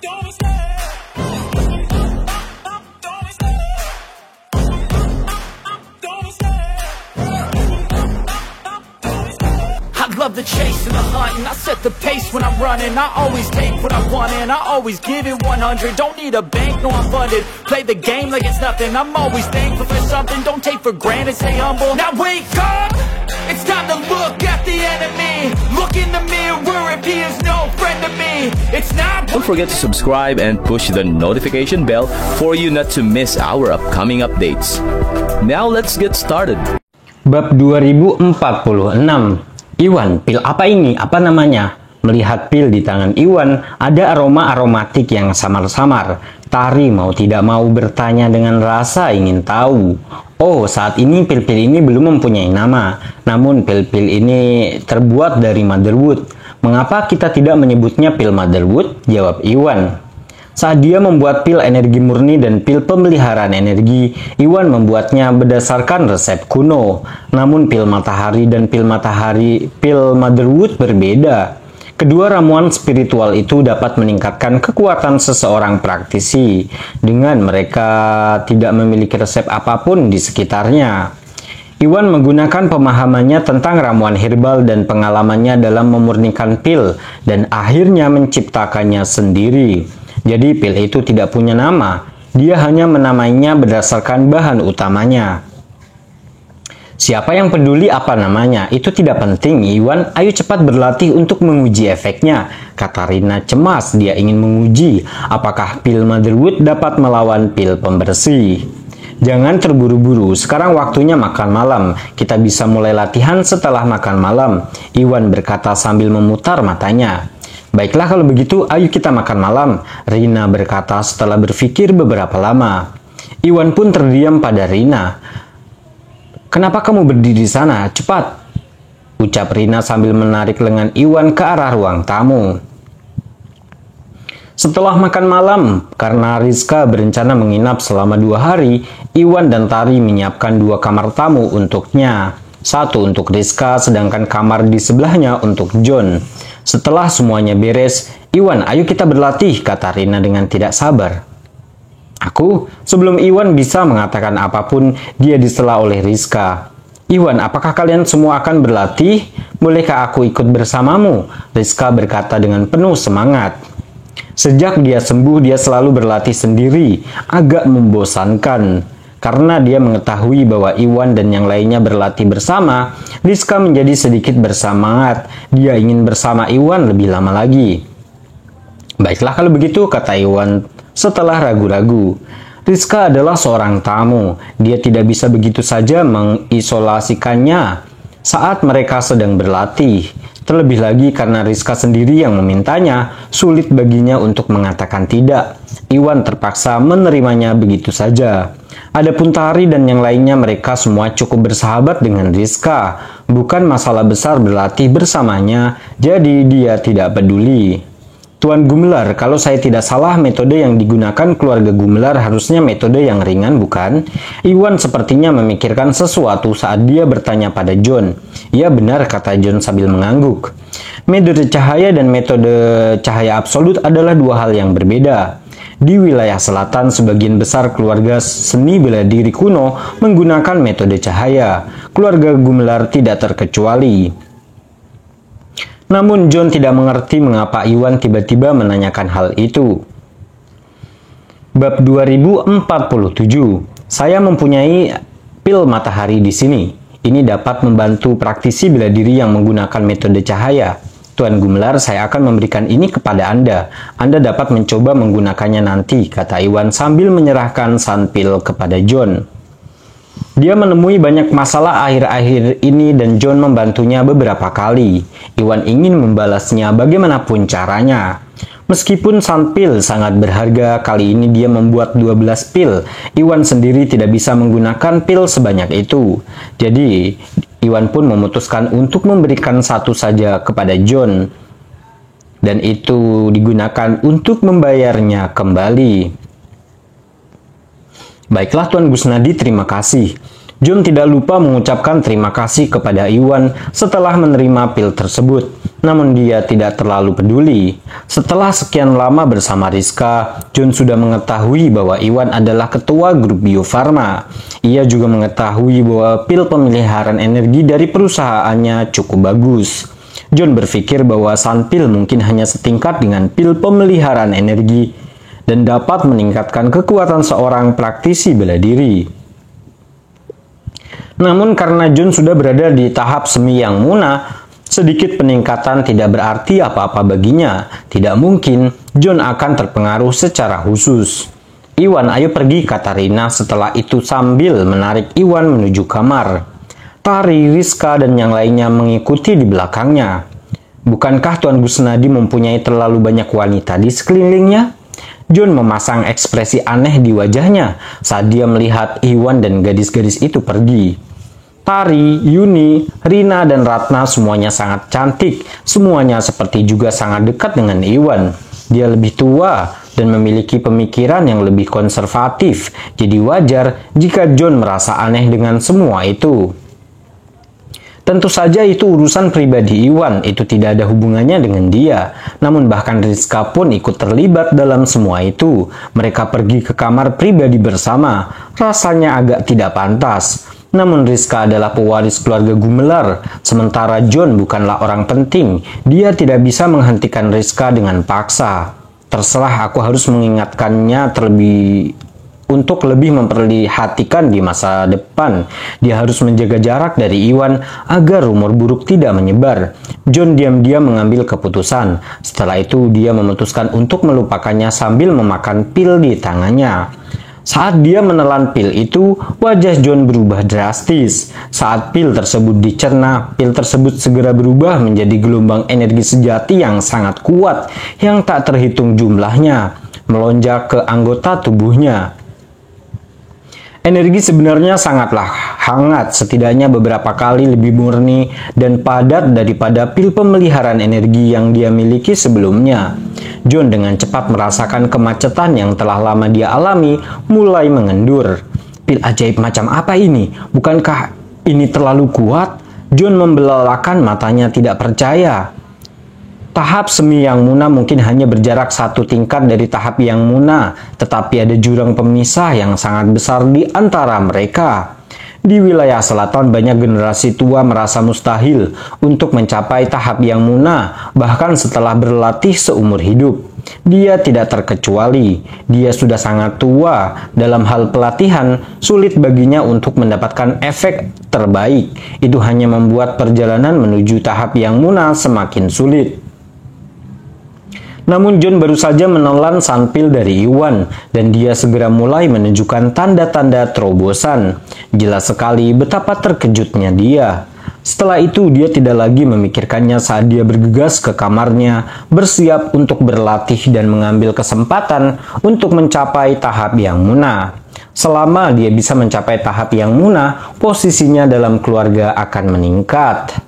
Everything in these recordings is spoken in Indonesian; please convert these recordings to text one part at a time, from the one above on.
I love the chase and the hunt, and I set the pace when I'm running. I always take what I want and I always give it 100. Don't need a bank, no I'm funded. Play the game like it's nothing. I'm always thankful for something. Don't take for granted, stay humble. Now wake up, it's time to look at the enemy. Look in the mirror if he is no friend to me. It's not. Don't forget to subscribe and push the notification bell for you not to miss our upcoming updates. Now let's get started. Bab 2046. Iwan, pil apa ini? Apa namanya? Melihat pil di tangan Iwan, ada aroma aromatik yang samar-samar. Tari mau tidak mau bertanya dengan rasa ingin tahu. Oh, saat ini pil-pil ini belum mempunyai nama. Namun pil-pil ini terbuat dari motherwood. Mengapa kita tidak menyebutnya pil motherwood? Jawab Iwan. Saat dia membuat pil energi murni dan pil pemeliharaan energi, Iwan membuatnya berdasarkan resep kuno. Namun pil matahari dan pil motherwood berbeda. Kedua ramuan spiritual itu dapat meningkatkan kekuatan seseorang praktisi dengan mereka tidak memiliki resep apapun di sekitarnya. Iwan menggunakan pemahamannya tentang ramuan herbal dan pengalamannya dalam memurnikan pil dan akhirnya menciptakannya sendiri. Jadi pil itu tidak punya nama, dia hanya menamainya berdasarkan bahan utamanya. Siapa yang peduli apa namanya? Itu tidak penting, Iwan. Ayo cepat berlatih untuk menguji efeknya. Kata Rina cemas, dia ingin menguji apakah pil motherwood dapat melawan pil pembersih. Jangan terburu-buru, sekarang waktunya makan malam. Kita bisa mulai latihan setelah makan malam. Iwan berkata sambil memutar matanya. Baiklah kalau begitu, ayo kita makan malam, Rina berkata setelah berpikir beberapa lama. Iwan pun terdiam pada Rina. Kenapa kamu berdiri di sana? Cepat, ucap Rina sambil menarik lengan Iwan ke arah ruang tamu. Setelah makan malam, karena Rizka berencana menginap selama 2 hari, Iwan dan Tari menyiapkan 2 kamar tamu untuknya. Satu untuk Rizka, sedangkan kamar di sebelahnya untuk John. Setelah semuanya beres, Iwan, ayo kita berlatih, kata Rina dengan tidak sabar. Sebelum Iwan bisa mengatakan apapun, dia disela oleh Rizka. Iwan, apakah kalian semua akan berlatih? Bolehkah aku ikut bersamamu? Rizka berkata dengan penuh semangat. Sejak dia sembuh, dia selalu berlatih sendiri, agak membosankan. Karena dia mengetahui bahwa Iwan dan yang lainnya berlatih bersama, Rizka menjadi sedikit bersemangat. Dia ingin bersama Iwan lebih lama lagi. Baiklah kalau begitu, kata Iwan setelah ragu-ragu. Rizka adalah seorang tamu. Dia tidak bisa begitu saja mengisolasikannya saat mereka sedang berlatih. Terlebih lagi karena Rizka sendiri yang memintanya, sulit baginya untuk mengatakan tidak. Iwan terpaksa menerimanya begitu saja. Adapun Tari dan yang lainnya, mereka semua cukup bersahabat dengan Rizka. Bukan masalah besar berlatih bersamanya, jadi dia tidak peduli. Tuan Gumelar, kalau saya tidak salah metode yang digunakan keluarga Gumelar harusnya metode yang ringan, bukan? Iwan sepertinya memikirkan sesuatu saat dia bertanya pada John. Ya benar, kata John sambil mengangguk. Metode cahaya dan metode cahaya absolut adalah 2 hal yang berbeda. Di wilayah selatan, sebagian besar keluarga seni bela diri kuno menggunakan metode cahaya. Keluarga Gumelar tidak terkecuali. Namun John tidak mengerti mengapa Iwan tiba-tiba menanyakan hal itu. Bab 2047. Saya mempunyai pil matahari di sini. Ini dapat membantu praktisi bela diri yang menggunakan metode cahaya. Tuan Gumelar, saya akan memberikan ini kepada Anda. Anda dapat mencoba menggunakannya nanti, kata Iwan sambil menyerahkan sunpil kepada John. Dia menemui banyak masalah akhir-akhir ini dan John membantunya beberapa kali. Iwan ingin membalasnya bagaimanapun caranya. Meskipun sunpil sangat berharga, kali ini dia membuat 12 pil. Iwan sendiri tidak bisa menggunakan pil sebanyak itu. Jadi, Iwan pun memutuskan untuk memberikan satu saja kepada John. Dan itu digunakan untuk membayarnya kembali. Baiklah Tuan Gusnadi, terima kasih. John tidak lupa mengucapkan terima kasih kepada Iwan setelah menerima pil tersebut. namun dia tidak terlalu peduli. Setelah sekian lama bersama Rizka, John sudah mengetahui bahwa Iwan adalah ketua grup Bio Farma. Ia juga mengetahui bahwa pil pemeliharaan energi dari perusahaannya cukup bagus. John berpikir bahwa Sunpil mungkin hanya setingkat dengan pil pemeliharaan energi dan dapat meningkatkan kekuatan seorang praktisi bela diri. Namun karena John sudah berada di tahap semi yang muna, sedikit peningkatan tidak berarti apa-apa baginya. Tidak mungkin John akan terpengaruh secara khusus. "Iwan, ayo pergi," kata Rina setelah itu sambil menarik Iwan menuju kamar. Tari, Rizka, dan yang lainnya mengikuti di belakangnya. "Bukankah Tuan Gusnadi mempunyai terlalu banyak wanita di sekelilingnya?" John memasang ekspresi aneh di wajahnya saat dia melihat Iwan dan gadis-gadis itu pergi. Tari, Yuni, Rina, dan Ratna semuanya sangat cantik. Semuanya seperti juga sangat dekat dengan Iwan. Dia lebih tua dan memiliki pemikiran yang lebih konservatif. Jadi wajar jika John merasa aneh dengan semua itu. Tentu saja itu urusan pribadi Iwan, itu tidak ada hubungannya dengan dia. Namun bahkan Rizka pun ikut terlibat dalam semua itu. Mereka pergi ke kamar pribadi bersama. Rasanya agak tidak pantas. Namun Rizka adalah pewaris keluarga Gumelar, sementara John bukanlah orang penting. Dia tidak bisa menghentikan Rizka dengan paksa. Terserah, aku harus mengingatkannya untuk lebih memperhatikan di masa depan. Dia harus menjaga jarak dari Iwan agar rumor buruk tidak menyebar. John diam-diam mengambil keputusan. Setelah itu dia memutuskan untuk melupakannya sambil memakan pil di tangannya. Saat dia menelan pil itu, wajah John berubah drastis. Saat pil tersebut dicerna, pil tersebut segera berubah menjadi gelombang energi sejati yang sangat kuat, yang tak terhitung jumlahnya, melonjak ke anggota tubuhnya. Energi sebenarnya sangatlah hangat, setidaknya beberapa kali lebih murni dan padat daripada pil pemeliharaan energi yang dia miliki sebelumnya. John dengan cepat merasakan kemacetan yang telah lama dia alami mulai mengendur. Pil ajaib macam apa ini? Bukankah ini terlalu kuat? John membelalakan matanya tidak percaya. Tahap semi yang muna mungkin hanya berjarak satu tingkat dari tahap yang muna, tetapi ada jurang pemisah yang sangat besar di antara mereka. Di wilayah selatan banyak generasi tua merasa mustahil untuk mencapai tahap yang muna, bahkan setelah berlatih seumur hidup. Dia tidak terkecuali, dia sudah sangat tua. Dalam hal pelatihan, sulit baginya untuk mendapatkan efek terbaik. Itu hanya membuat perjalanan menuju tahap yang muna semakin sulit. Namun John baru saja menelan Sunpil dari Iwan dan dia segera mulai menunjukkan tanda-tanda terobosan. Jelas sekali betapa terkejutnya dia. Setelah itu dia tidak lagi memikirkannya saat dia bergegas ke kamarnya, bersiap untuk berlatih dan mengambil kesempatan untuk mencapai tahap yang muna. Selama dia bisa mencapai tahap yang muna, posisinya dalam keluarga akan meningkat.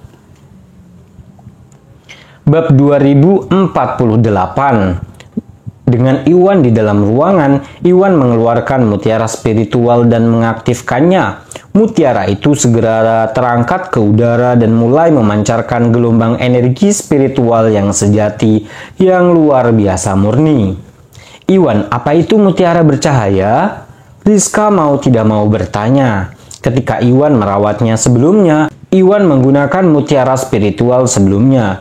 Bab 2048. Dengan Iwan di dalam ruangan, Iwan mengeluarkan mutiara spiritual dan mengaktifkannya. Mutiara itu segera terangkat ke udara dan mulai memancarkan gelombang energi spiritual yang sejati, yang luar biasa murni. "Iwan, apa itu mutiara bercahaya?" Rizka mau tidak mau bertanya. Ketika Iwan merawatnya sebelumnya, Iwan menggunakan mutiara spiritual sebelumnya.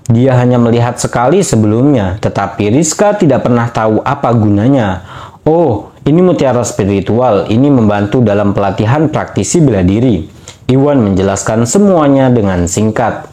Dia hanya melihat sekali sebelumnya, tetapi Rizka tidak pernah tahu apa gunanya. "Oh, ini mutiara spiritual, ini membantu dalam pelatihan praktisi bela diri." Iwan menjelaskan semuanya dengan singkat.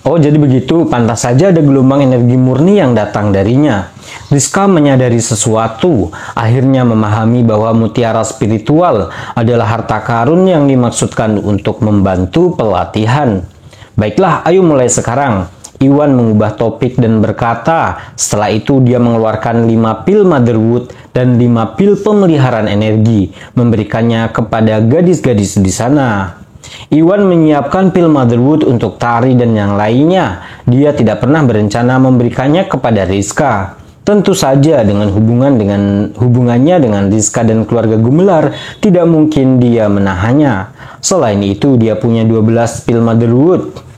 "Oh, jadi begitu, pantas saja ada gelombang energi murni yang datang darinya." Rizka menyadari sesuatu, akhirnya memahami bahwa mutiara spiritual adalah harta karun yang dimaksudkan untuk membantu pelatihan. "Baiklah, ayo mulai sekarang." Iwan mengubah topik dan berkata, setelah itu dia mengeluarkan 5 pil motherwood dan 5 pil pemeliharaan energi, memberikannya kepada gadis-gadis di sana. Iwan menyiapkan pil motherwood untuk Tari dan yang lainnya. Dia tidak pernah berencana memberikannya kepada Rizka. Tentu saja dengan hubungannya dengan Rizka dan keluarga Gumelar, tidak mungkin dia menahannya. Selain itu, dia punya 12 pil motherwood.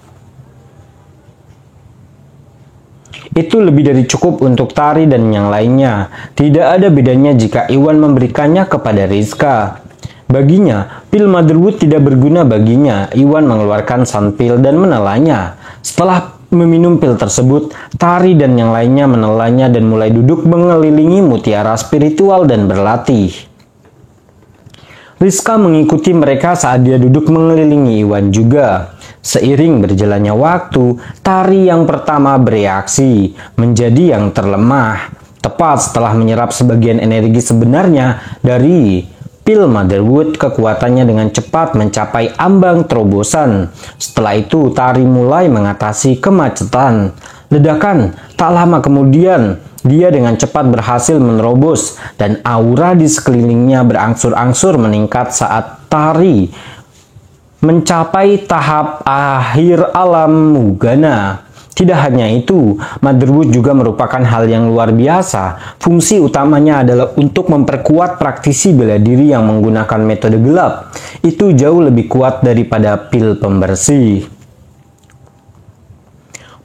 Itu lebih dari cukup untuk Tari dan yang lainnya. Tidak ada bedanya jika Iwan memberikannya kepada Rizka. Baginya, pil Motherwood tidak berguna baginya. Iwan mengeluarkan sang pil dan menelannya. Setelah meminum pil tersebut, Tari dan yang lainnya menelannya dan mulai duduk mengelilingi mutiara spiritual dan berlatih. Rizka mengikuti mereka saat dia duduk mengelilingi Iwan juga. Seiring berjalannya waktu, Tari yang pertama bereaksi menjadi yang terlemah. Tepat setelah menyerap sebagian energi sebenarnya dari pil Motherwood, kekuatannya dengan cepat mencapai ambang terobosan. Setelah itu, Tari mulai mengatasi kemacetan. Ledakan, tak lama kemudian, dia dengan cepat berhasil menerobos dan aura di sekelilingnya berangsur-angsur meningkat saat Tari mencapai tahap akhir alam Mugana. Tidak hanya itu, Motherwood juga merupakan hal yang luar biasa. Fungsi utamanya adalah untuk memperkuat praktisi bela diri yang menggunakan metode gelap. Itu jauh lebih kuat daripada pil pembersih.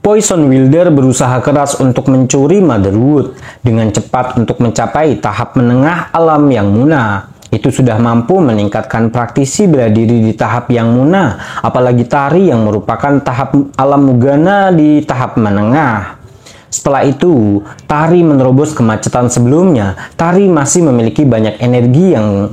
Poison Wielder berusaha keras untuk mencuri Motherwood dengan cepat untuk mencapai tahap menengah alam yang Muna. Itu sudah mampu meningkatkan praktisi bela diri di tahap yang Muna, apalagi Tari yang merupakan tahap alam Mugana di tahap menengah. Setelah itu, Tari menerobos kemacetan sebelumnya. Tari masih memiliki banyak energi yang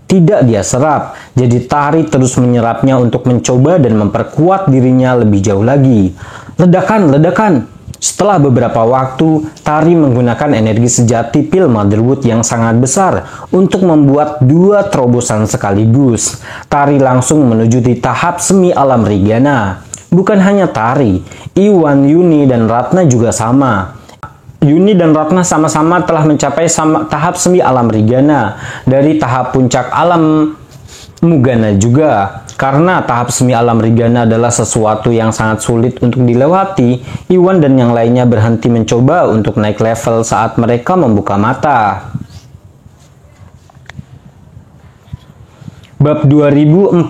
tidak dia serap, jadi Tari terus menyerapnya untuk mencoba dan memperkuat dirinya lebih jauh lagi. Ledakan, ledakan. Setelah beberapa waktu, Tari menggunakan energi sejati pil Motherwood yang sangat besar untuk membuat 2 terobosan sekaligus. Tari langsung menuju di tahap semi alam Rigana. Bukan hanya Tari, Iwan, Yuni, dan Ratna juga sama. Yuni dan Ratna sama-sama telah mencapai tahap semi alam Rigana dari tahap puncak alam Mugana juga. Karena tahap semi alam Rigana adalah sesuatu yang sangat sulit untuk dilewati, Iwan dan yang lainnya berhenti mencoba untuk naik level saat mereka membuka mata. Bab 2049.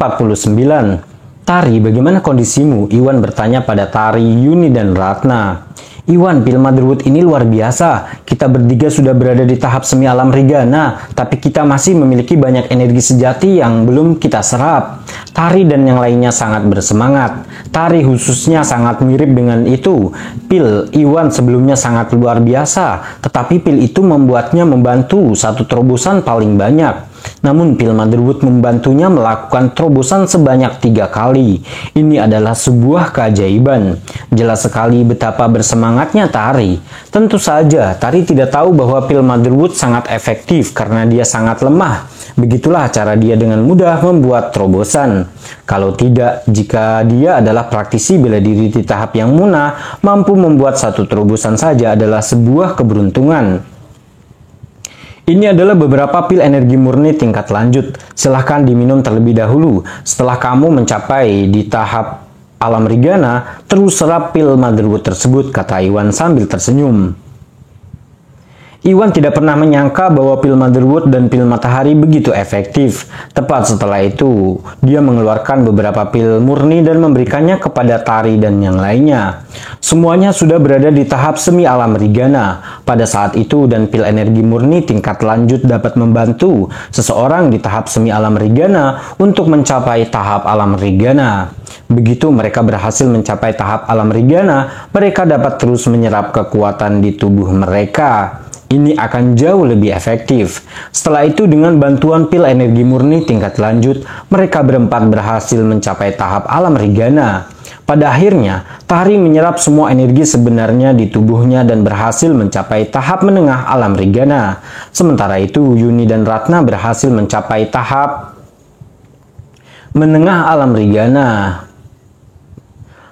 Tari, bagaimana kondisimu? Iwan bertanya pada Tari, Yuni, dan Ratna. Iwan, pil Motherwood ini luar biasa. Kita bertiga sudah berada di tahap semi alam Rigana, tapi kita masih memiliki banyak energi sejati yang belum kita serap. Tari dan yang lainnya sangat bersemangat. Tari khususnya sangat mirip dengan itu. Pil Iwan sebelumnya sangat luar biasa, tetapi pil itu membuatnya membantu satu terobosan paling banyak. Namun pil Motherwood membantunya melakukan terobosan sebanyak 3 kali. Ini adalah sebuah keajaiban. Jelas sekali betapa bersemangatnya Tari. Tentu saja Tari tidak tahu bahwa pil Motherwood sangat efektif karena dia sangat lemah. Begitulah cara dia dengan mudah membuat terobosan. Kalau tidak, jika dia adalah praktisi bela diri di tahap yang Muna, mampu membuat satu terobosan saja adalah sebuah keberuntungan. Ini adalah beberapa pil energi murni tingkat lanjut. Silahkan diminum terlebih dahulu. Setelah kamu mencapai di tahap alam Rigana, terus serap pil Motherwood tersebut, kata Iwan sambil tersenyum. Iwan tidak pernah menyangka bahwa pil Motherwood dan pil matahari begitu efektif. Tepat setelah itu, dia mengeluarkan beberapa pil murni dan memberikannya kepada Tari dan yang lainnya. Semuanya sudah berada di tahap semi alam Rigana. Pada saat itu, dan pil energi murni tingkat lanjut dapat membantu seseorang di tahap semi alam Rigana untuk mencapai tahap alam Rigana. Begitu mereka berhasil mencapai tahap alam Rigana, mereka dapat terus menyerap kekuatan di tubuh mereka. Ini akan jauh lebih efektif. Setelah itu, dengan bantuan pil energi murni tingkat lanjut, mereka berempat berhasil mencapai tahap alam Rigana. Pada akhirnya, Tari menyerap semua energi sebenarnya di tubuhnya dan berhasil mencapai tahap menengah alam Rigana. Sementara itu, Yuni dan Ratna berhasil mencapai tahap menengah alam Rigana.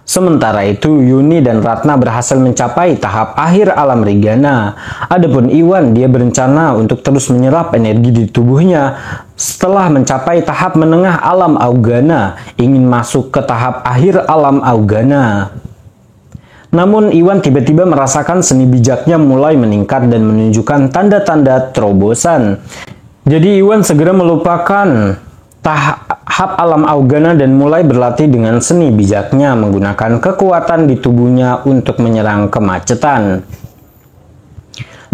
Sementara itu, Yuni dan Ratna berhasil mencapai tahap akhir alam Rigana. Adapun Iwan, dia berencana untuk terus menyerap energi di tubuhnya. Setelah mencapai tahap menengah alam Augana, ingin masuk ke tahap akhir alam Augana. Namun Iwan tiba-tiba merasakan seni bijaknya mulai meningkat dan menunjukkan tanda-tanda terobosan. Jadi Iwan segera melupakan tahap alam Augana dan mulai berlatih dengan seni bijaknya menggunakan kekuatan di tubuhnya untuk menyerang kemacetan.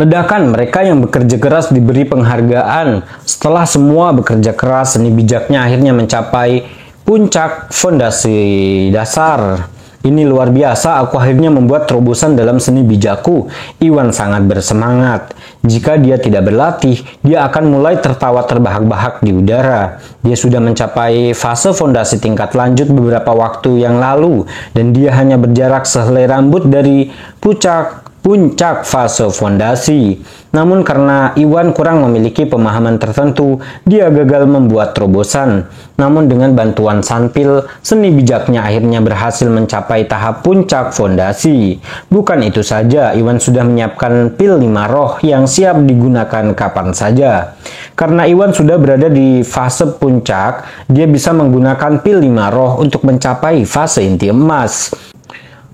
Ledakan mereka yang bekerja keras diberi penghargaan. Setelah semua bekerja keras, seni bijaknya akhirnya mencapai puncak fondasi dasar. Ini luar biasa, aku akhirnya membuat terobosan dalam seni bijakku. Iwan sangat bersemangat. Jika dia tidak berlatih, dia akan mulai tertawa terbahak-bahak di udara. Dia sudah mencapai fase fondasi tingkat lanjut beberapa waktu yang lalu, dan dia hanya berjarak sehelai rambut dari puncak fase fondasi. Namun karena Iwan kurang memiliki pemahaman tertentu, dia gagal membuat terobosan. Namun dengan bantuan Sanpil, seni bijaknya akhirnya berhasil mencapai tahap puncak fondasi. Bukan itu saja, Iwan sudah menyiapkan pil 5 roh yang siap digunakan kapan saja. Karena Iwan sudah berada di fase puncak, dia bisa menggunakan pil 5 roh untuk mencapai fase inti emas.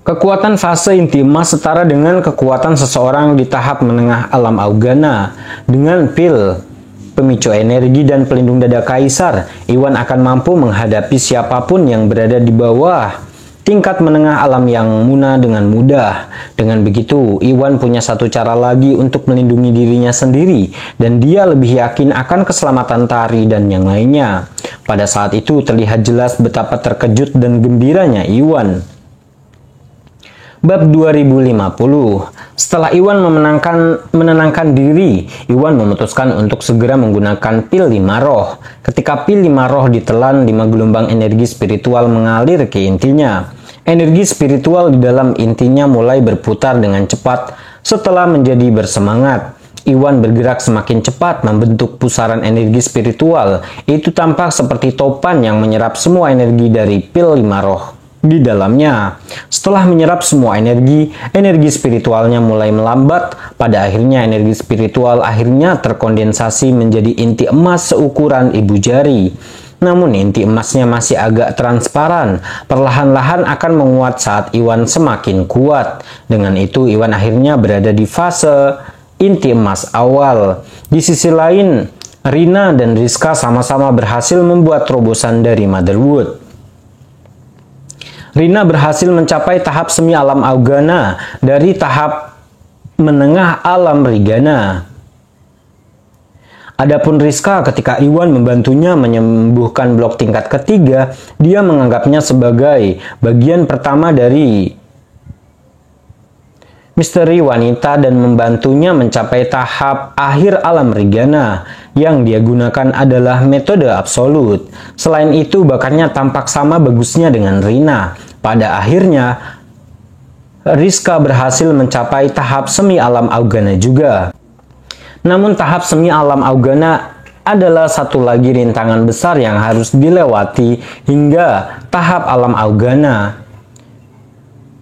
Kekuatan fase inti emas setara dengan kekuatan seseorang di tahap menengah alam Augana. Dengan pil pemicu energi dan pelindung dada kaisar, Iwan akan mampu menghadapi siapapun yang berada di bawah tingkat menengah alam yang Muna dengan mudah. Dengan begitu, Iwan punya satu cara lagi untuk melindungi dirinya sendiri, dan dia lebih yakin akan keselamatan Tari dan yang lainnya. Pada saat itu terlihat jelas betapa terkejut dan gembiranya Iwan. Bab 2050. Setelah Iwan menenangkan diri, Iwan memutuskan untuk segera menggunakan pil 5 roh. Ketika pil 5 roh ditelan, 5 gelombang energi spiritual mengalir ke intinya. Energi spiritual di dalam intinya mulai berputar dengan cepat setelah menjadi bersemangat. Iwan bergerak semakin cepat membentuk pusaran energi spiritual. Itu tampak seperti topan yang menyerap semua energi dari pil 5 roh di dalamnya. Setelah menyerap semua energi spiritualnya mulai melambat. Pada akhirnya energi spiritual akhirnya terkondensasi menjadi inti emas seukuran ibu jari. Namun inti emasnya masih agak transparan. Perlahan-lahan akan menguat saat Iwan semakin kuat. Dengan itu Iwan akhirnya berada di fase inti emas awal. Di sisi lain, Rina dan Rizka sama-sama berhasil membuat terobosan dari Motherwood. Rina berhasil mencapai tahap semi alam Augana dari tahap menengah alam Rigana. Adapun Rizka, ketika Iwan membantunya menyembuhkan blok tingkat ketiga, dia menganggapnya sebagai bagian pertama dari misteri wanita dan membantunya mencapai tahap akhir alam Rigana. Yang dia gunakan adalah metode absolut. Selain itu, bakatnya tampak sama bagusnya dengan Rina. Pada akhirnya, Rizka berhasil mencapai tahap semi alam Augana juga. Namun tahap semi alam Augana adalah satu lagi rintangan besar yang harus dilewati hingga tahap alam Augana.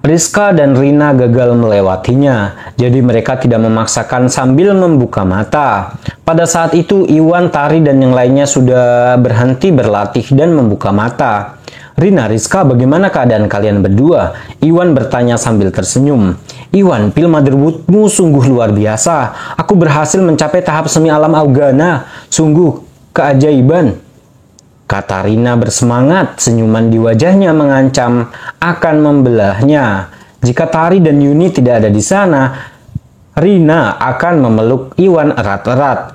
Rizka dan Rina gagal melewatinya, jadi mereka tidak memaksakan sambil membuka mata. Pada saat itu, Iwan, Tari, dan yang lainnya sudah berhenti berlatih dan membuka mata. Rina, Rizka, bagaimana keadaan kalian berdua? Iwan bertanya sambil tersenyum. Iwan, pil Motherwoodmu sungguh luar biasa. Aku berhasil mencapai tahap semi alam Augana. Sungguh keajaiban, kata Rina bersemangat. Senyuman di wajahnya mengancam akan membelahnya. Jika Tari dan Yuni tidak ada di sana, Rina akan memeluk Iwan erat-erat.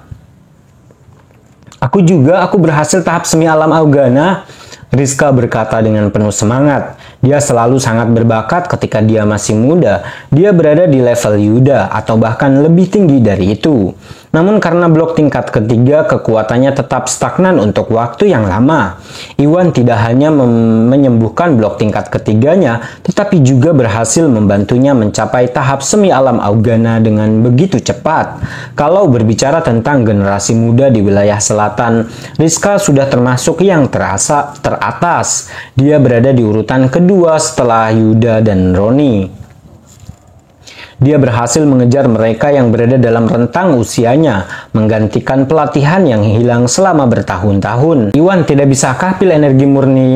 Aku berhasil tahap semi alam Augana, Rizka berkata dengan penuh semangat. Dia selalu sangat berbakat ketika dia masih muda. Dia berada di level Yuda atau bahkan lebih tinggi dari itu. Namun karena blok tingkat ketiga, kekuatannya tetap stagnan untuk waktu yang lama. Iwan tidak hanya menyembuhkan blok tingkat ketiganya, tetapi juga berhasil membantunya mencapai tahap semi alam Augana dengan begitu cepat. Kalau berbicara tentang generasi muda di wilayah selatan, Rizka sudah termasuk yang teratas. Dia berada di urutan kedua setelah Yuda dan Roni. Dia berhasil mengejar mereka yang berada dalam rentang usianya, menggantikan pelatihan yang hilang selama bertahun-tahun. Iwan, tidak bisakah pil energi murni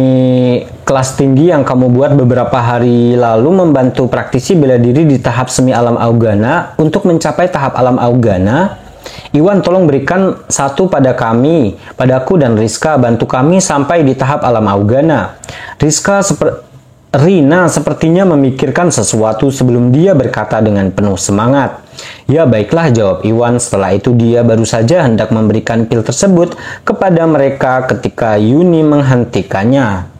kelas tinggi yang kamu buat beberapa hari lalu membantu praktisi bela diri di tahap semi alam Augana untuk mencapai tahap alam Augana? Iwan, tolong berikan satu pada kami, padaku dan Rizka, bantu kami sampai di tahap alam Augana. Rina sepertinya memikirkan sesuatu sebelum dia berkata dengan penuh semangat. Ya baiklah, jawab Iwan. Setelah itu dia baru saja hendak memberikan pil tersebut kepada mereka ketika Yuni menghentikannya.